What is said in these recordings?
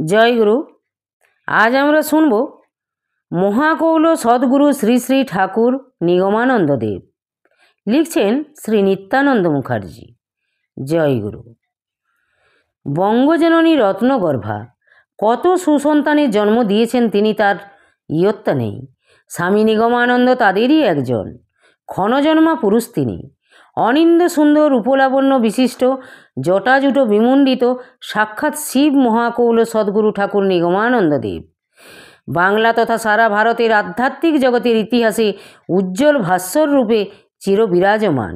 জয় গুরু। আজ আমরা শুনব মহাকৌল সদ্গুরু শ্রী শ্রী ঠাকুর নিগমানন্দ দেব। লিখছেন শ্রী নিত্যানন্দ মুখার্জি। জয় গুরু। বঙ্গজননী রত্নগর্ভা, কত সুসন্তানের জন্ম দিয়েছেন তিনি, তার ইয়ত্তা নেই। স্বামী নিগমানন্দ তাদেরই একজন। ক্ষণজন্মা পুরুষ তিনি। অনিন্দ সুন্দর উপলাবণ্য বিশিষ্ট, জটাজুটো বিমণ্ডিত সাক্ষাৎ শিব মহাকৌল সদ্গুরু ঠাকুর নিগমানন্দ দেব। বাংলা তথা সারা ভারতের আধ্যাত্মিক জগতের ইতিহাসে উজ্জ্বল ভাস্বর রূপে চিরবিরাজমান।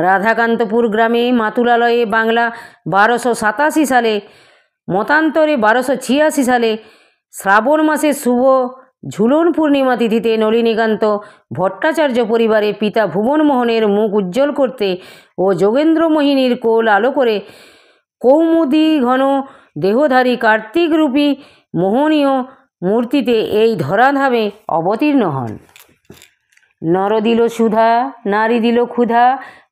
রাধাকান্তপুর গ্রামে মাতুলালয়ে বাংলা 1287 সালে, মতান্তরে 1286 সালে শ্রাবণ মাসে শুভ ঝুলন পূর্ণিমা তিথিতে নলিনীকান্ত ভট্টাচার্য পরিবারে পিতা ভুবনমোহনের মুখ উজ্জ্বল করতে ও যোগেন্দ্র মোহিনীর কোল আলো করে কৌমুদী ঘন দেহধারী কার্তিকরূপী মোহনীয় মূর্তিতে এই ধরাধামে অবতীর্ণ হন। নর দিল সুধা, নারী দিল ক্ষুধা,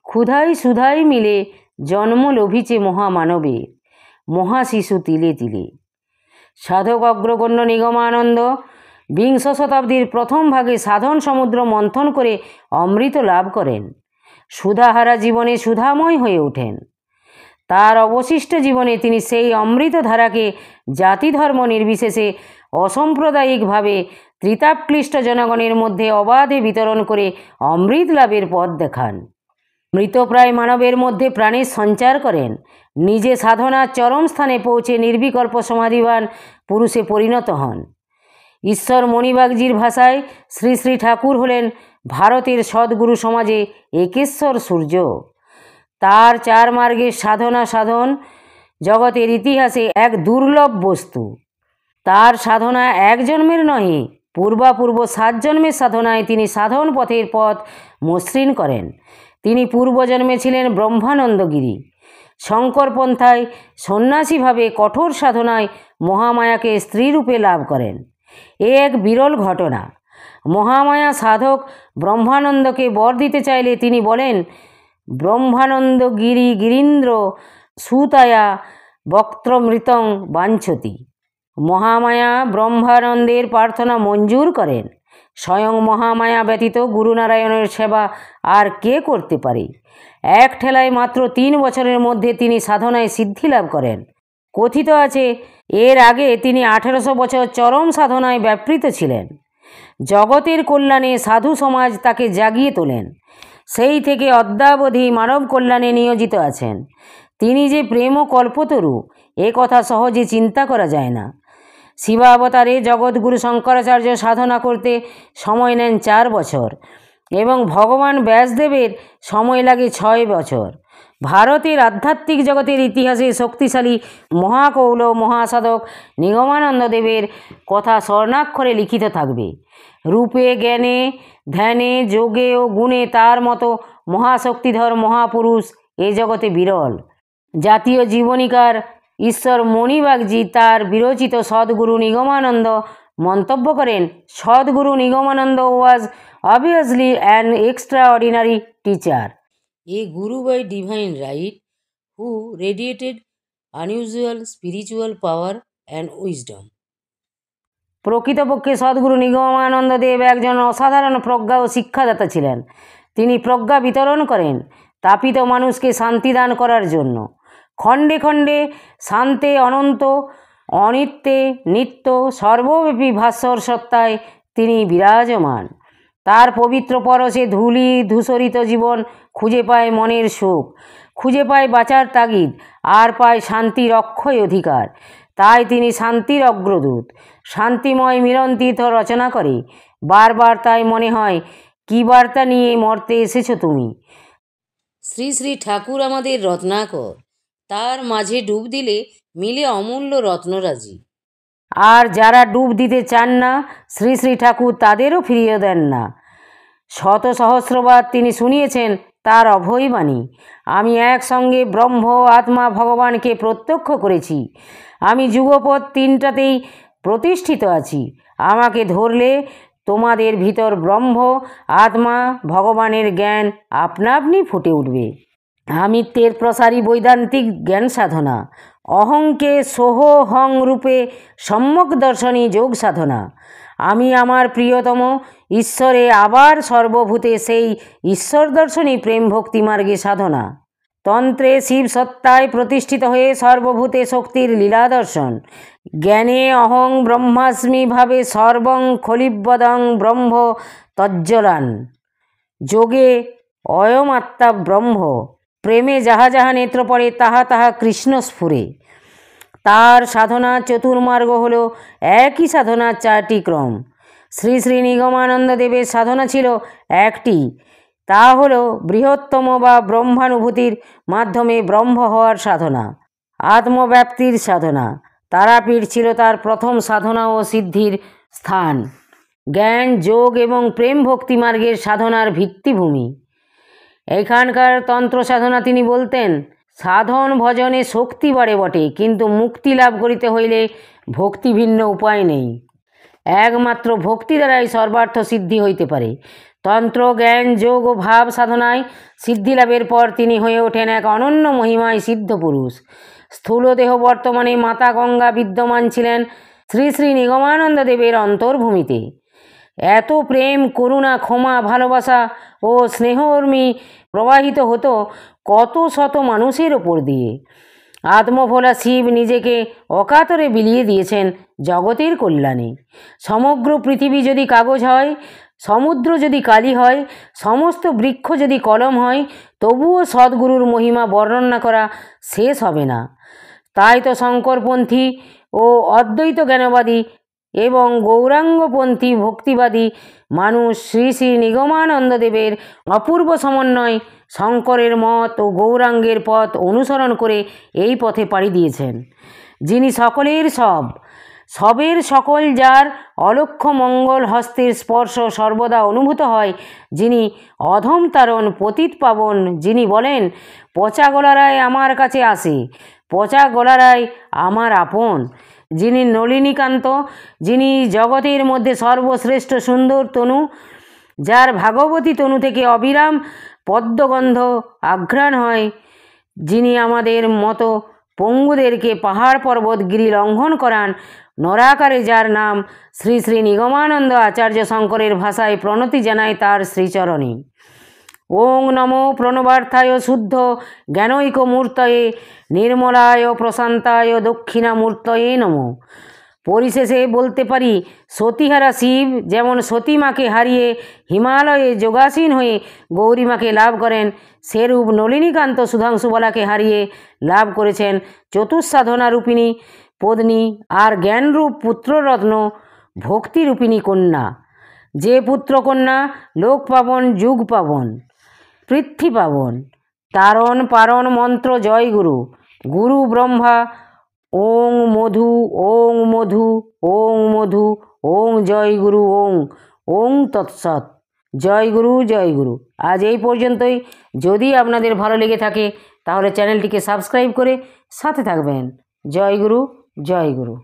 ক্ষুধাই সুধাই মিলে জন্ম লভিছে মহামানবে, মহাশিশু তিলে তিলে। সাধক অগ্রগণ্য নিগমানন্দ বিংশ শতাব্দীর প্রথম ভাগে সাধন সমুদ্র মন্থন করে অমৃত লাভ করেন। সুধাহারা জীবনে সুধাময় হয়ে ওঠেন। তার অবশিষ্ট জীবনে তিনি সেই অমৃত ধারাকে জাতি ধর্ম নির্বিশেষে অসাম্প্রদায়িকভাবে ত্রিতাপক্লিষ্ট জনগণের মধ্যে অবাধে বিতরণ করে অমৃত লাভের পথ দেখান। মৃতপ্রায় মানবের মধ্যে প্রাণের সঞ্চার করেন। নিজে সাধনার চরম স্থানে পৌঁছে নির্বিকল্প সমাধিবান পুরুষে পরিণত হন। ঈশ্বর মণিবাগজির ভাষায় শ্রী শ্রী ঠাকুর হলেন ভারতের সদ্গুরু সমাজে একেশ্বর সূর্য। তার চার মার্গের সাধন জগতের ইতিহাসে এক দুর্লভ বস্তু। তার সাধনা এক জন্মের নহে, পূর্বাপূর্ব 7 জন্মের সাধনায় তিনি সাধন পথের পথ মসৃণ করেন। তিনি পূর্বজন্মে ছিলেন ব্রহ্মানন্দগিরি। শঙ্করপন্থায় সন্ন্যাসীভাবে কঠোর সাধনায় মহামায়াকে স্ত্রীরূপে লাভ করেন। এ এক বিরল ঘটনা। মহামায়া সাধক ব্রহ্মানন্দকে বর দিতে চাইলে তিনি বলেন, ব্রহ্মানন্দ গিরি গিরীন্দ্র সুতায়া বক্ত্রমৃতং বাঞ্ছতি। মহামায়া ব্রহ্মানন্দের প্রার্থনা মঞ্জুর করেন। স্বয়ং মহামায়া ব্যতীত গুরুনারায়ণের সেবা আর কে করতে পারে? এক ঠেলায় মাত্র 3 বছরের মধ্যে তিনি সাধনায় সিদ্ধি লাভ করেন। কথিত আছে এর আগে তিনি 1800 বছর চরম সাধনায় ব্যাপৃত ছিলেন। জগতের কল্যাণে সাধু সমাজ তাকে জাগিয়ে তোলেন। সেই থেকে অদ্যাবধি মানব কল্যাণে নিয়োজিত আছেন। তিনি যে প্রেম ও কল্পতরু, এ কথা সহজে চিন্তা করা যায় না। শিবাবতারে জগৎগুরু শঙ্করাচার্য সাধনা করতে সময় নেন 4 বছর এবং ভগবান ব্যাসদেবের সময় লাগে 6 বছর। ভারতের আধ্যাত্মিক জগতের ইতিহাসে শক্তিশালী মহাকৌল মহাসাধক নিগমানন্দ দেবের কথা স্বর্ণাক্ষরে লিখিত থাকবে। রূপে, জ্ঞানে, ধ্যানে, যোগে ও গুণে তার মতো মহাশক্তিধর মহাপুরুষ এ জগতে বিরল। জাতীয় জীবনীকার ঈশ্বর মণিবাগজি তার বিরচিত সদ্গুরু নিগমানন্দ মন্তব্য করেন, সদ্গুরু নিগমানন্দ ওয়াজ obviously an extraordinary teacher, a guru by divine right who radiated unusual spiritual power and wisdom. প্রকৃতপক্ষে সদ্গুরু নিগমানন্দ দেব একজন অসাধারণ প্রজ্ঞা ও শিক্ষাদাতা ছিলেন। তিনি প্রজ্ঞা বিতরণ করেন তাপিত মানুষকে শান্তিদান করার জন্য। খণ্ডে খণ্ডে শান্তে অনন্ত অনিত্যে নিত্য সর্বব্যাপী ভাস্বর সত্তায় তিনি বিরাজমান। তার পবিত্র পরশে ধূলি ধূসরিত জীবন খুঁজে পায় মনের সুখ, খুঁজে পায় বাঁচার তাগিদ, আর পায় শান্তির অক্ষয় অধিকার। তাই তিনি শান্তির অগ্রদূত। শান্তিময় মিলন তীর্থ রচনা করে বারবার তাই মনে হয়, কী বার্তা নিয়ে মর্তে এসেছ তুমি? শ্রী শ্রী ঠাকুর আমাদের রত্নাকর, তার মাঝে ডুব দিলে মিলে অমূল্য রত্নরাজি। আর যারা ডুব দিতে চান না, শ্রী শ্রী ঠাকুর তাদেরও ফিরিয়ে দেন না। শত সহস্রবার তিনি শুনিয়েছেন তার অভয় বাণী, আমি একসঙ্গে ব্রহ্ম আত্মা ভগবানকে প্রত্যক্ষ করেছি। আমি যুগপথ 3টাতেই প্রতিষ্ঠিত আছি। আমাকে ধরলে তোমাদের ভিতর ব্রহ্ম আত্মা ভগবানের জ্ঞান আপনা আপনি ফুটে উঠবে। আমিত্বের প্রসারী বৈদান্তিক জ্ঞান সাধনা, অহংকে সোহং রূপে সম্যক দর্শনী যোগ সাধনা। আমি আমার প্রিয়তম ঈশ্বরে আবার সর্বভূতে সেই ঈশ্বর দর্শনী প্রেম ভক্তি মার্গে সাধনা। তন্ত্রে শিব সত্তায় প্রতিষ্ঠিত হয়ে সর্বভূতে শক্তির লীলা দর্শন। জ্ঞানে অহং ব্রহ্মাস্মি ভাবে সর্বং খলিবদং ব্রহ্ম তজ্জলান। যোগে অয়মাত্মা ব্রহ্ম। প্রেমে যাহা যাহা নেত্র পড়ে তাহা তাহা কৃষ্ণ স্ফুরে। তার সাধনা চতুর্মার্গ হল একই সাধনার 4টি ক্রম। শ্রী শ্রী নিগমানন্দ দেবের সাধনা ছিল একটি, তা হল বৃহত্তম বা ব্রহ্মানুভূতির মাধ্যমে ব্রহ্ম হওয়ার সাধনা, আত্মব্যাপ্তির সাধনা। তারাপীঠ ছিল তার প্রথম সাধনা ও সিদ্ধির স্থান, জ্ঞান যোগ এবং প্রেম ভক্তি মার্গের সাধনার ভিত্তিভূমি। এখানকার তন্ত্র সাধনা তিনি বলতেন, সাধন ভজনে শক্তি বাড়ে বটে, কিন্তু মুক্তি লাভ করিতে হইলে ভক্তি ভিন্ন উপায় নেই। একমাত্র ভক্তি দ্বারাই সর্বার্থ সিদ্ধি হইতে পারে। তন্ত্র জ্ঞান যোগ ও ভাব সাধনায় সিদ্ধি লাভের পর তিনি হয়ে ওঠেন এক অনন্য মহিমায় সিদ্ধ পুরুষ। স্থূল দেহ বর্তমানে মাতা গঙ্গা বিদ্যমান ছিলেন শ্রী শ্রী নিগমানন্দ দেবের অন্তর্ভূমিতে। এত প্রেম করুণা ক্ষমা ভালোবাসা ও স্নেহর্মী প্রবাহিত হতো কত শত মানুষের ওপর দিয়ে। আত্মভোলা শিব নিজেকে অকাতরে বিলিয়ে দিয়েছেন জগতের কল্যাণে। সমগ্র পৃথিবী যদি কাগজ হয়, সমুদ্র যদি কালি হয়, সমস্ত বৃক্ষ যদি কলম হয়, তবুও সদ্গুরুর মহিমা বর্ণনা করা শেষ হবে না। তাই তো শঙ্করপন্থী ও অদ্বৈত জ্ঞানবাদী এবং গৌরাঙ্গপন্থী ভক্তিবাদী মানুষ শ্রী শ্রী নিগমানন্দ দেবের অপূর্ব সমন্বয় শঙ্করের মত ও গৌরাঙ্গের পথ অনুসরণ করে এই পথে পাড়ি দিয়েছেন। যিনি সকলের সব, সবের সকল, যার অলক্ষ্য মঙ্গল হস্তের স্পর্শ সর্বদা অনুভূত হয়, যিনি অধম তারণ পতিত পাবন, যিনি বলেন পচা গলারায় আমার কাছে আসে, পচা গলারায় আমার আপন, যিনি নলিনীকান্ত, যিনি জগতের মধ্যে সর্বশ্রেষ্ঠ সুন্দর তনু, যার ভাগবতী তনু থেকে অবিরাম পদ্মগন্ধ আঘ্রাণ হয়, যিনি আমাদের মতো পঙ্গুদেরকে পাহাড় পর্বত গিরি লঙ্ঘন করান, নরাকারে যার নাম শ্রী শ্রী নিগমানন্দ আচার্য শঙ্করের ভাষায় প্রণতি জানায় তার শ্রীচরণে। ওং নমো প্রণবার্থায় শুদ্ধ জ্ঞানৈক মূর্তয়ে নির্মলায় প্রশান্তায় দক্ষিণামূর্তয়ে নমঃ। পরিশেষে বলতে পারি, সতীহারা শিব যেমন সতীমাকে হারিয়ে হিমালয়ে যোগাসীন হয়ে গৌরীমাকে লাভ করেন, সেরূপ নলিনীকান্ত সুধাংশুবালাকে হারিয়ে লাভ করেছেন চতুঃসাধনা রূপিণী পত্নী আর জ্ঞানরূপ পুত্ররত্ন ভক্তিরূপিণী কন্যা। যে পুত্রকন্যা লোক পাবন, যুগ পাবন, পৃথ্বী পাবন। তারণ পারণ মন্ত্র জয় গুরু, গুরু ব্রহ্মা, ওং মধু, ওং মধু, ওং মধু, ওং জয় গুরু, ওং ওং তৎসৎ। জয় গুরু, জয় গুরু। আজ এই পর্যন্তই। যদি আপনাদের ভালো লেগে থাকে তাহলে চ্যানেলটিকে সাবস্ক্রাইব করে সাথে থাকবেন। জয় গুরু, জয় গুরু।